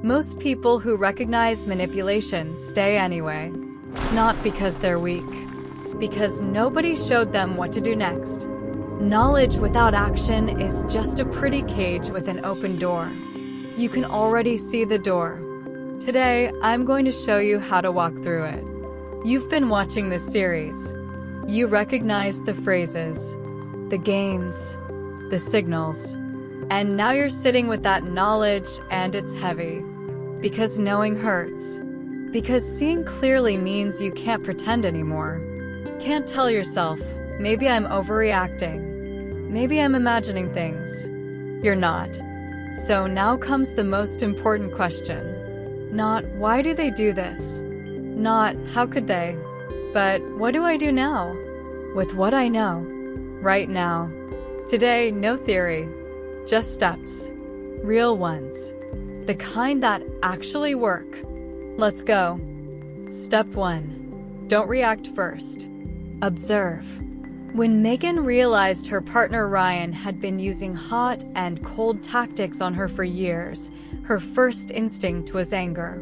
Most people who recognize manipulation stay anyway. Not because they're weak, because nobody showed them what to do next. Knowledge without action is just a pretty cage with an open door. You can already see the door. Today, I'm going to show you how to walk through it. You've been watching this series. You recognize the phrases, the games, the signals. And now you're sitting with that knowledge and it's heavy. Because knowing hurts. Because seeing clearly means you can't pretend anymore. Can't tell yourself, maybe I'm overreacting. Maybe I'm imagining things. You're not. So now comes the most important question. Not, why do they do this? Not, how could they? But, what do I do now? With what I know. Right now. Today, no theory. Just steps. Real ones. The kind that actually work. Let's go. Step 1. Don't react first. Observe. When Megan realized her partner Ryan had been using hot and cold tactics on her for years, her first instinct was anger.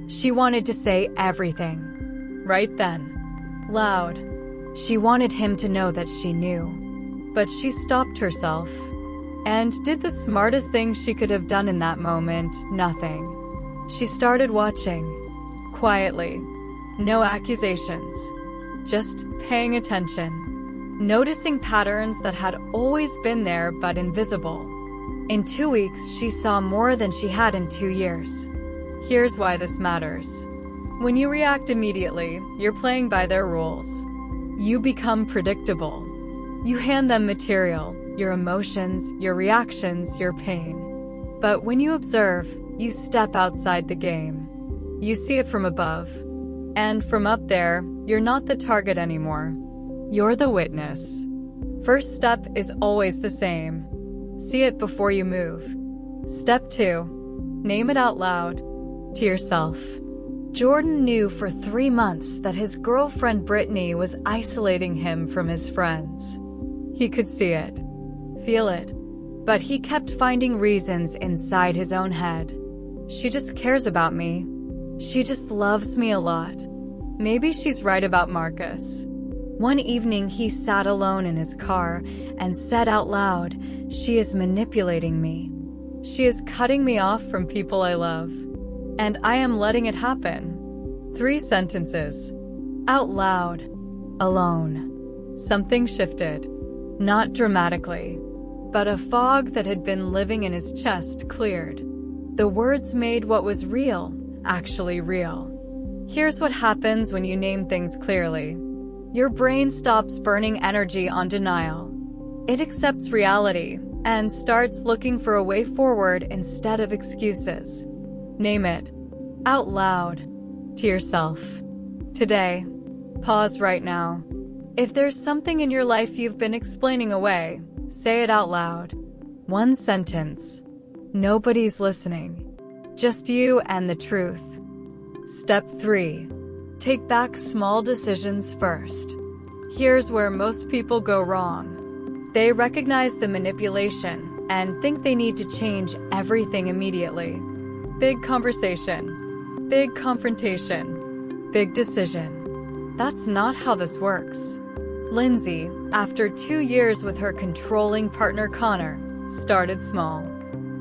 She wanted to say everything. Right then. Loud. She wanted him to know that she knew. But she stopped herself. And did the smartest thing she could have done in that moment, nothing. She started watching. Quietly. No accusations. Just paying attention. Noticing patterns that had always been there but invisible. In 2 weeks, she saw more than she had in 2 years. Here's why this matters. When you react immediately, you're playing by their rules. You become predictable. You hand them material. Your emotions, your reactions, your pain. But when you observe, you step outside the game. You see it from above. And from up there, you're not the target anymore. You're the witness. First step is always the same. See it before you move. Step 2. Name it out loud. To yourself. Jordan knew for 3 months that his girlfriend Brittany was isolating him from his friends. He could see it. Feel it. But he kept finding reasons inside his own head. She just cares about me. She just loves me a lot. Maybe she's right about Marcus. One evening he sat alone in his car and said out loud, "She is manipulating me. She is cutting me off from people I love. And I am letting it happen." 3 sentences. Out loud. Alone. Something shifted. Not dramatically. But a fog that had been living in his chest cleared. The words made what was real, actually real. Here's what happens when you name things clearly. Your brain stops burning energy on denial. It accepts reality and starts looking for a way forward instead of excuses. Name it. Out loud. To yourself. Today. Pause right now. If there's something in your life you've been explaining away, say it out loud. 1 sentence. Nobody's listening. Just you and the truth. Step 3. Take back small decisions first. Here's where most people go wrong. They recognize the manipulation and think they need to change everything immediately. Big conversation. Big confrontation. Big decision. That's not how this works. Lindsay, after 2 years with her controlling partner Connor, started small.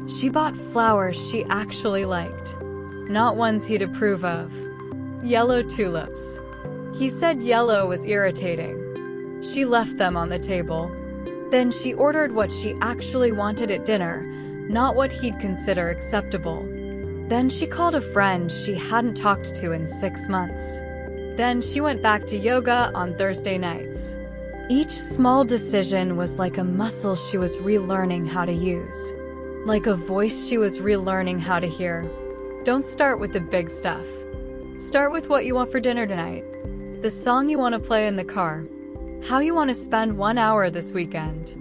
She bought flowers she actually liked, not ones he'd approve of. Yellow tulips. He said yellow was irritating. She left them on the table. Then she ordered what she actually wanted at dinner, not what he'd consider acceptable. Then she called a friend she hadn't talked to in 6 months. Then she went back to yoga on Thursday nights. Each small decision was like a muscle she was relearning how to use. Like a voice she was relearning how to hear. Don't start with the big stuff. Start with what you want for dinner tonight. The song you want to play in the car. How you want to spend 1 hour this weekend.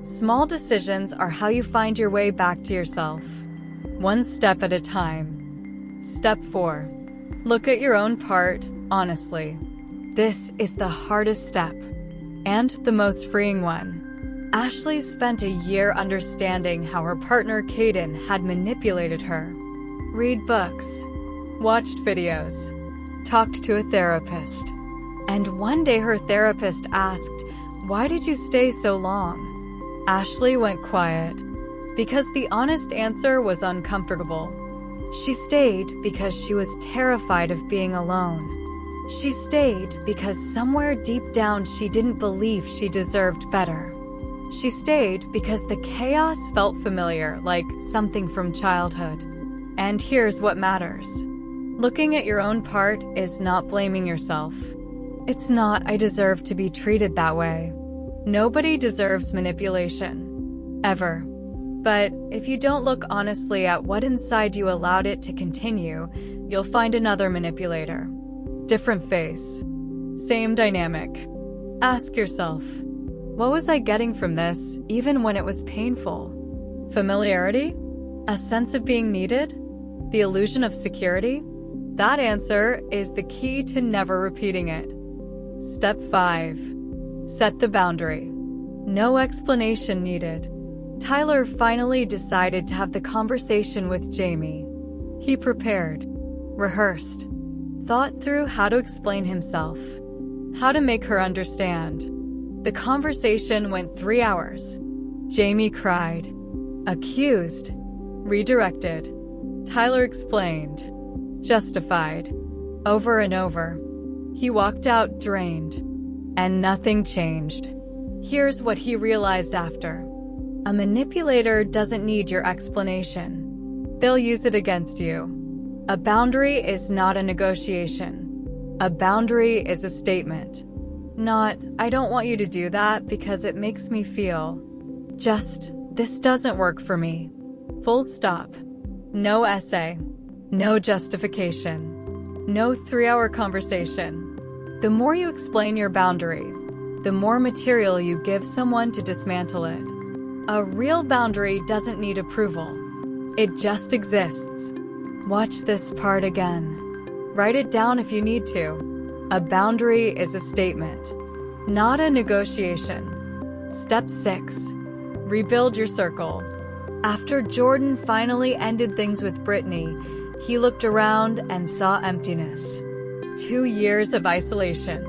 Small decisions are how you find your way back to yourself. 1 step at a time. Step 4. Look at your own part, honestly. This is the hardest step. And the most freeing one. Ashley spent a year understanding how her partner Caden had manipulated her. read books, watched videos, talked to a therapist. And one day her therapist asked, "Why did you stay so long?" Ashley went quiet because the honest answer was uncomfortable. She stayed because she was terrified of being alone. She stayed because somewhere deep down she didn't believe she deserved better. She stayed because the chaos felt familiar, like something from childhood. And here's what matters. Looking at your own part is not blaming yourself. It's not, "I deserve to be treated that way." Nobody deserves manipulation. Ever. But if you don't look honestly at what inside you allowed it to continue, you'll find another manipulator. Different face. Same dynamic. Ask yourself, what was I getting from this, even when it was painful? Familiarity? A sense of being needed? The illusion of security? That answer is the key to never repeating it. Step 5. Set the boundary. No explanation needed. Tyler finally decided to have the conversation with Jamie. He prepared, rehearsed, thought through how to explain himself, how to make her understand. The conversation went 3 hours. Jamie cried, accused, redirected. Tyler explained, justified, over and over. He walked out drained, and nothing changed. Here's what he realized after. A manipulator doesn't need your explanation. They'll use it against you. A boundary is not a negotiation. A boundary is a statement. Not, "I don't want you to do that because it makes me feel." Just, "This doesn't work for me." Full stop. No essay. No justification. No 3-hour conversation. The more you explain your boundary, the more material you give someone to dismantle it. A real boundary doesn't need approval. It just exists. Watch this part again. Write it down if you need to. A boundary is a statement, not a negotiation. Step 6. Rebuild your circle. After Jordan finally ended things with Brittany, he looked around and saw emptiness. 2 years of isolation.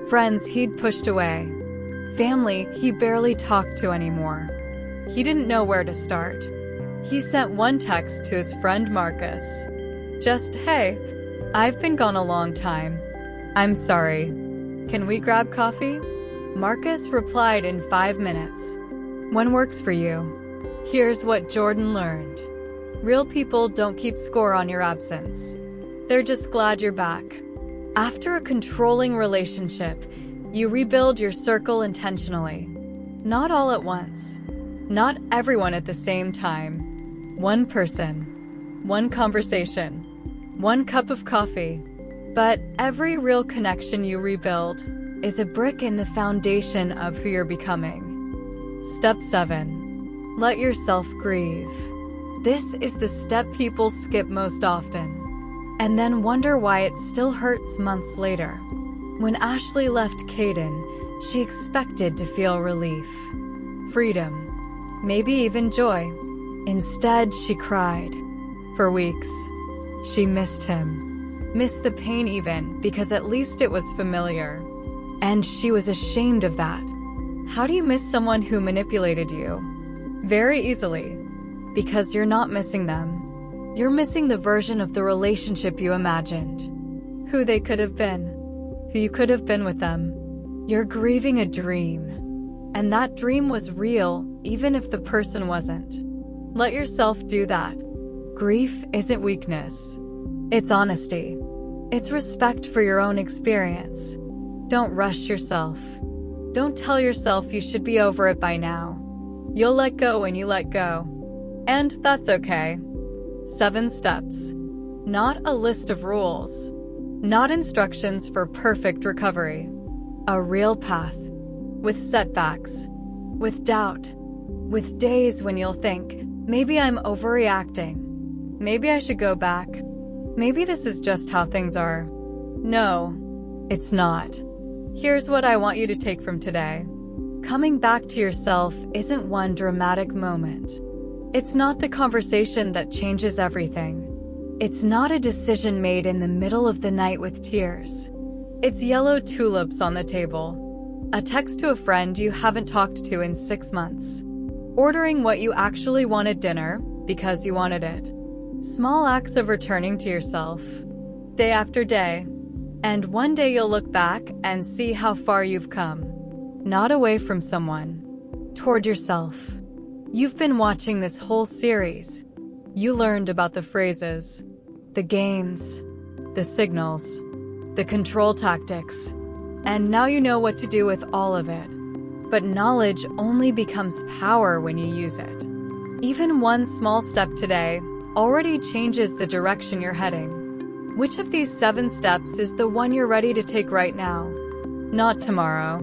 Friends he'd pushed away. Family he barely talked to anymore. He didn't know where to start. He sent one text to his friend Marcus. Just, "Hey, I've been gone a long time. I'm sorry. Can we grab coffee?" Marcus replied in 5 minutes. "When works for you?" Here's what Jordan learned. Real people don't keep score on your absence. They're just glad you're back. After a controlling relationship, you rebuild your circle intentionally. Not all at once. Not everyone at the same time. One person. One conversation. One cup of coffee. But every real connection you rebuild is a brick in the foundation of who you're becoming. Step 7. Let yourself grieve. This is the step people skip most often, and then wonder why it still hurts months later. When Ashley left Caden, she expected to feel relief, freedom, maybe even joy. Instead, she cried. For weeks, she missed him. Missed the pain even, because at least it was familiar. And she was ashamed of that. How do you miss someone who manipulated you? Very easily. Because you're not missing them. You're missing the version of the relationship you imagined. Who they could have been. Who you could have been with them. You're grieving a dream. And that dream was real, even if the person wasn't. Let yourself do that. Grief isn't weakness. It's honesty. It's respect for your own experience. Don't rush yourself. Don't tell yourself you should be over it by now. You'll let go when you let go. And that's okay. 7 steps. Not a list of rules. Not instructions for perfect recovery. A real path. With setbacks. With doubt. With days when you'll think, maybe I'm overreacting. Maybe I should go back. Maybe this is just how things are. No, it's not. Here's what I want you to take from today. Coming back to yourself isn't one dramatic moment. It's not the conversation that changes everything. It's not a decision made in the middle of the night with tears. It's yellow tulips on the table. A text to a friend you haven't talked to in 6 months. Ordering what you actually wanted dinner because you wanted it. Small acts of returning to yourself, day after day. And one day you'll look back and see how far you've come. Not away from someone, toward yourself. You've been watching this whole series. You learned about the phrases, the games, the signals, the control tactics, and now you know what to do with all of it. But knowledge only becomes power when you use it. Even one small step today already changes the direction you're heading. Which of these 7 steps is the one you're ready to take right now? Not tomorrow.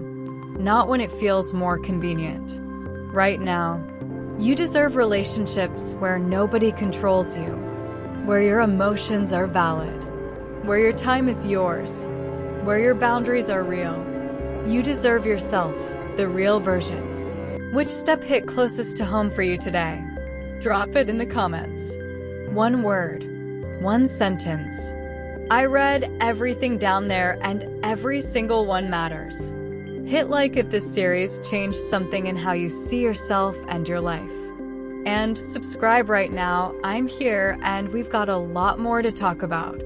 Not when it feels more convenient. Right now. You deserve relationships where nobody controls you, where your emotions are valid, where your time is yours, where your boundaries are real. You deserve yourself, the real version. Which step hit closest to home for you today? Drop it in the comments. One word, one sentence. I read everything down there and every single one matters. Hit like if this series changed something in how you see yourself and your life. And subscribe right now. I'm here and we've got a lot more to talk about.